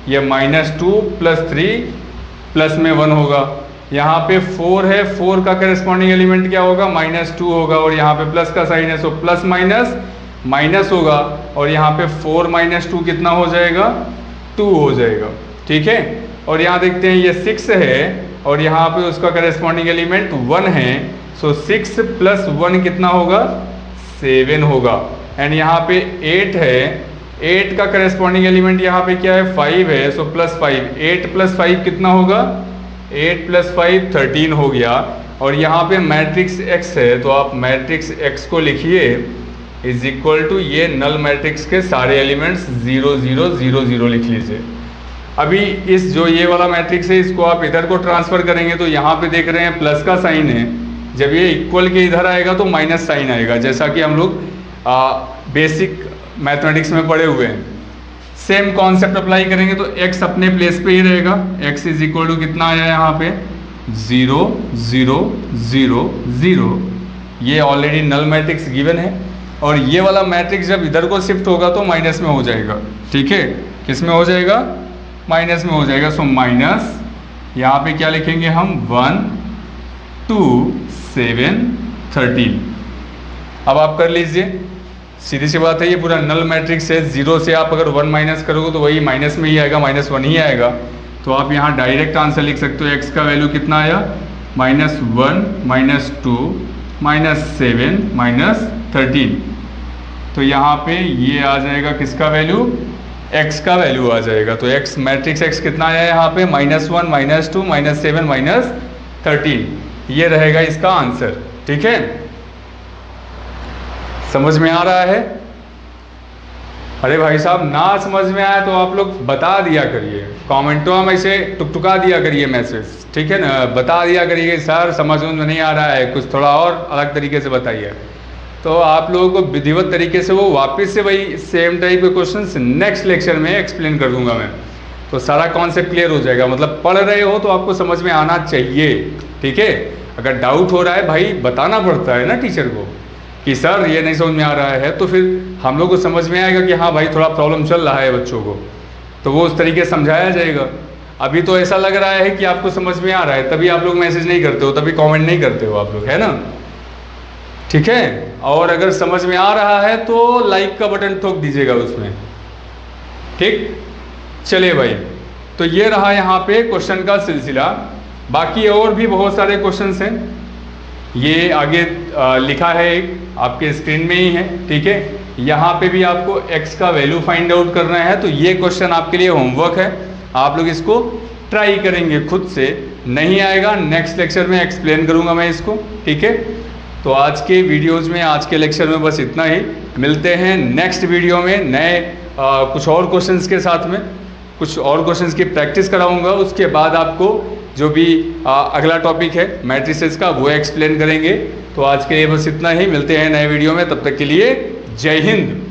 ये -2 + 3 प्लस में 1 होगा। यहाँ पे 4 है, 4 का करस्पॉन्डिंग एलिमेंट क्या होगा, -2 होगा और यहाँ पे प्लस का साइन है, सो प्लस माइनस माइनस होगा और यहाँ पे 4 - 2 कितना हो जाएगा, 2 हो जाएगा, ठीक है। और यहाँ देखते हैं ये 6 है और यहाँ पे उसका करस्पॉन्डिंग एलिमेंट 1 है, सो 6 + 1 कितना होगा, 7 होगा। एंड यहाँ पे 8 है, 8 का करस्पॉन्डिंग एलिमेंट यहाँ पे क्या है, 5 है, सो +5, 8 + 5 कितना होगा, 8 + 5 13 हो गया। और यहाँ पे मैट्रिक्स x है तो आप मैट्रिक्स x को लिखिए इज इक्वल टू ये नल मैट्रिक्स के सारे एलिमेंट्स 0 0 0 0 लिख लीजिए। अभी इस जो ये वाला मैट्रिक्स है इसको आप इधर को ट्रांसफर करेंगे तो यहाँ पे देख रहे हैं प्लस का साइन है, जब ये इक्वल के इधर आएगा तो माइनस साइन आएगा, जैसा कि हम लोग बेसिक मैथमेटिक्स में पढ़े हुए हैं। सेम कॉन्सेप्ट अप्लाई करेंगे तो x अपने प्लेस पे ही रहेगा, x इज इक्वल टू कितना आया यहाँ पे 0 0 0 0, ये ऑलरेडी नल मैट्रिक्स गिवन है। और ये वाला मैट्रिक्स जब इधर को शिफ्ट होगा तो माइनस में हो जाएगा, ठीक है, किस में हो जाएगा, माइनस में हो जाएगा। सो माइनस यहाँ पे क्या लिखेंगे हम 1 2 7 13। अब आप कर लीजिए, सीधी सी बात है, ये पूरा नल मैट्रिक्स है, 0 से आप अगर 1 माइनस करोगे तो वही माइनस में ही आएगा, -1 ही आएगा। तो आप यहाँ डायरेक्ट आंसर लिख सकते हो, x का वैल्यू कितना आया, -1 -2 -7 -13। तो यहाँ पे ये आ जाएगा किसका वैल्यू, x का वैल्यू आ जाएगा। तो x मैट्रिक्स x कितना आया यहाँ पे, -1 -2 -7 -13, ये रहेगा इसका आंसर, ठीक है। समझ में आ रहा है? अरे भाई साहब, ना समझ में आया तो आप लोग बता दिया करिए, कमेंटों में से टुकटुका दिया करिए मैसेज, ठीक है ना, बता दिया करिए सर समझ में नहीं आ रहा है, कुछ थोड़ा और अलग तरीके से बताइए। तो आप लोगों को विधिवत तरीके से वो वापस से वही सेम टाइप के क्वेश्चंस नेक्स्ट लेक्चर में एक्सप्लेन कर दूंगा मैं, तो सारा कॉन्सेप्ट क्लियर हो जाएगा। मतलब पढ़ रहे हो तो आपको समझ में आना चाहिए, ठीक है। अगर डाउट हो रहा है भाई बताना पड़ता है ना टीचर को कि सर ये नहीं समझ में आ रहा है, तो फिर हम लोग को समझ में आएगा कि हाँ भाई थोड़ा प्रॉब्लम चल रहा है बच्चों को, तो वो उस तरीके से समझाया जाएगा। अभी तो ऐसा लग रहा है कि आपको समझ में आ रहा है, तभी आप लोग मैसेज नहीं करते हो, तभी कमेंट नहीं करते हो आप लोग, है ना, ठीक है। और अगर समझ में आ रहा है तो लाइक का बटन ठोक दीजिएगा उसमें, ठीक। चलिए भाई, तो ये रहा यहाँ पे क्वेश्चन का सिलसिला। बाकी और भी बहुत सारे क्वेश्चंस हैं, ये आगे लिखा है एक आपके स्क्रीन में ही है, ठीक है। यहाँ पे भी आपको x का वैल्यू फाइंड आउट करना है, तो ये क्वेश्चन आपके लिए होमवर्क है, आप लोग इसको ट्राई करेंगे खुद से। नहीं आएगा नेक्स्ट लेक्चर में एक्सप्लेन करूँगा मैं इसको, ठीक है। तो आज के वीडियोज़ में, आज के लेक्चर में बस इतना ही। मिलते हैं नेक्स्ट वीडियो में नए कुछ और क्वेश्चंस के साथ में, कुछ और क्वेश्चंस की प्रैक्टिस कराऊंगा। उसके बाद आपको जो भी अगला टॉपिक है मैट्रिसेस का वो एक्सप्लेन करेंगे। तो आज के लिए बस इतना ही, मिलते हैं नए वीडियो में, तब तक के लिए जय हिंद।